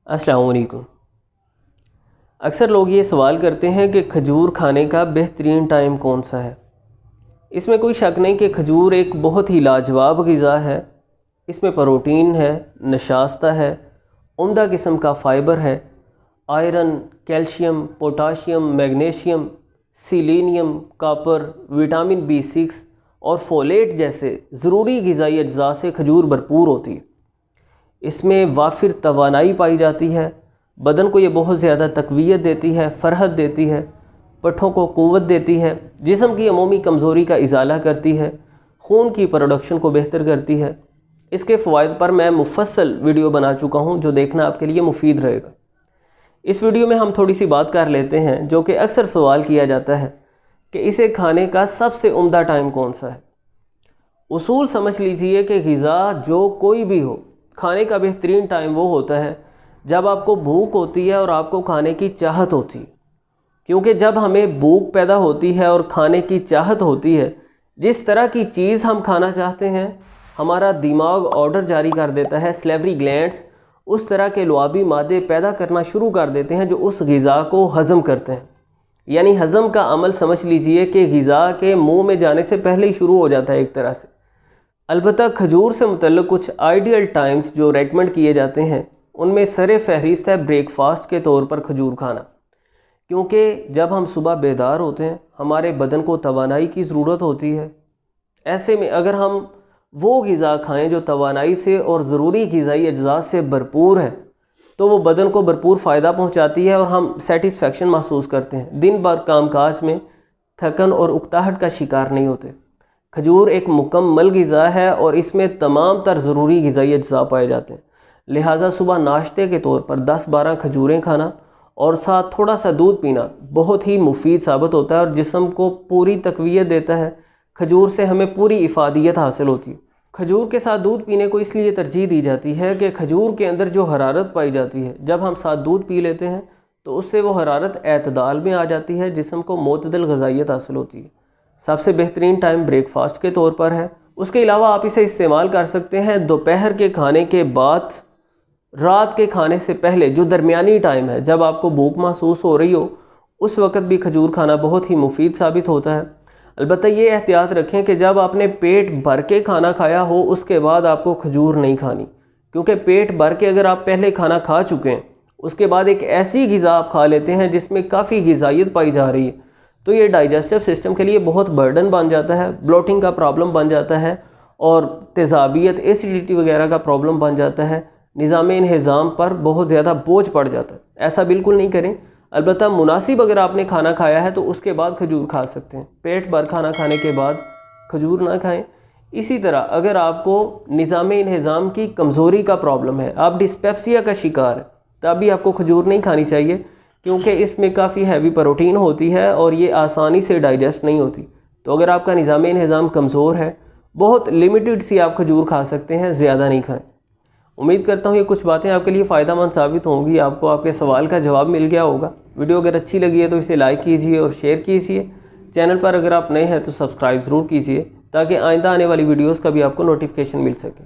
अस्सलाम वालेकुम। अक्सर लोग ये सवाल करते हैं कि खजूर खाने का बेहतरीन टाइम कौन सा है। इसमें कोई शक नहीं कि खजूर एक बहुत ही लाजवाब ग़िज़ा है। इसमें प्रोटीन है, नशास्ता है, उम्दा किस्म का फ़ाइबर है, iron, calcium, potassium, magnesium, selenium, copper, vitamin B6 और फोलेट जैसे ज़रूरी ग़िज़ाई अज्जा से खजूर भरपूर होती है। इसमें वाफिर तवानाई पाई जाती है। बदन को ये बहुत ज़्यादा तक़वियत देती है, फ़रहत देती है, पट्ठों को क़ुव्वत देती है, जिस्म की अमूमी कमज़ोरी का इज़ाला करती है, खून की प्रोडक्शन को बेहतर करती है। इसके फ़वाइद पर मैं मुफस्सल वीडियो बना चुका हूँ जो देखना आपके लिए मुफीद रहेगा। इस वीडियो में हम थोड़ी सी बात कर लेते हैं जो कि अक्सर सवाल किया जाता है कि इसे खाने का सबसे उम्दा टाइम कौन सा है। उसूल समझ लीजिए कि ग़िज़ा जो कोई भी हो, खाने का बेहतरीन टाइम वो होता है जब आपको भूख होती है और आपको खाने की चाहत होती है। क्योंकि जब हमें भूख पैदा होती है और खाने की चाहत होती है, जिस तरह की चीज़ हम खाना चाहते हैं हमारा दिमाग ऑर्डर जारी कर देता है, सलेवरी ग्लैंड्स उस तरह के लुआबी मादे पैदा करना शुरू कर देते हैं जो उस ग़िज़ा को हज़म करते हैं। यानी हज़म का अमल समझ लीजिए कि ग़िज़ा के मुँह में जाने से पहले ही शुरू हो जाता है एक तरह से। अलबत्ता खजूर से मुतल्लिक़ कुछ आइडियल टाइम्स जो रेकमेंड किए जाते हैं उनमें सरे फहरिस्त है ब्रेकफास्ट के तौर पर खजूर खाना। क्योंकि जब हम सुबह बेदार होते हैं हमारे बदन को तवानाई की ज़रूरत होती है। ऐसे में अगर हम वो ग़िज़ा खाएं जो तवानाई से और ज़रूरी ग़िज़ाई अज्जा से भरपूर है तो वो बदन को भरपूर फ़ायदा पहुंचाती है और हम सेटिस्फेक्शन महसूस करते हैं। दिन भर कामकाज में थकन और उकताहट का शिकार नहीं होते। खजूर एक मुकम्मल ग़िज़ा है और इसमें तमाम तर ज़रूरी ग़िज़ाई अज्जा पाए जाते हैं। लिहाजा सुबह नाश्ते के तौर पर 10-12 खजूरें खाना और साथ थोड़ा सा दूध पीना बहुत ही मुफीद साबित होता है और जिस्म को पूरी तक़वियत देता है। खजूर से हमें पूरी इफ़ादियत हासिल होती है। खजूर के साथ दूध पीने को इसलिए तरजीह दी जाती है कि खजूर के अंदर जो हरारत पाई जाती है, जब हम साथ दूध पी लेते हैं तो उससे वो हरारत एतदाल में आ जाती है, जिस्म को मोतदल ग़िज़ाइयत हासिल होती है। सबसे बेहतरीन टाइम ब्रेकफास्ट के तौर पर है। उसके अलावा आप इसे इस्तेमाल कर सकते हैं दोपहर के खाने के बाद, रात के खाने से पहले जो दरमियानी टाइम है जब आपको भूख महसूस हो रही हो उस वक़्त भी खजूर खाना बहुत ही मुफीद साबित होता है। अलबत्ता ये एहतियात रखें कि जब आपने पेट भर के खाना खाया हो उसके बाद आपको खजूर नहीं खानी। क्योंकि पेट भर के अगर आप पहले खाना खा चुके हैं उसके बाद एक ऐसी ग़िज़ा आप खा लेते हैं जिसमें काफ़ी ग़िज़ाइयत पाई जा रही है तो ये डाइजेस्टिव सिस्टम के लिए बहुत बर्डन बन जाता है, ब्लोटिंग का प्रॉब्लम बन जाता है और तेज़ाबियत, एसिडिटी वगैरह का प्रॉब्लम बन जाता है। निज़ाम इंहिज़ाम पर बहुत ज़्यादा बोझ पड़ जाता है। ऐसा बिल्कुल नहीं करें। अलबत्ता मुनासिब अगर आपने खाना खाया है तो उसके बाद खजूर खा सकते हैं। पेट भर खाना खाने के बाद खजूर ना खाएं। इसी तरह अगर आपको निज़ाम इंहिज़ाम की कमज़ोरी का प्रॉब्लम है, आप डिस्पेप्सिया का शिकार है, तब भी आपको खजूर नहीं खानी चाहिए क्योंकि इसमें काफ़ी हैवी प्रोटीन होती है और ये आसानी से डाइजेस्ट नहीं होती। तो अगर आपका निज़ाम इंहिज़ाम कमज़ोर है, बहुत लिमिटेड सी आप खजूर खा सकते हैं, ज़्यादा नहीं खाएं। उम्मीद करता हूँ ये कुछ बातें आपके लिए फ़ायदा मंद साबित होंगी, आपको आपके सवाल का जवाब मिल गया होगा। वीडियो अगर अच्छी लगी है तो इसे लाइक कीजिए और शेयर कीजिए। चैनल पर अगर आप नए हैं तो सब्सक्राइब ज़रूर कीजिए ताकि आइंदा आने वाली वीडियोज़ का भी आपको नोटिफिकेशन मिल सके।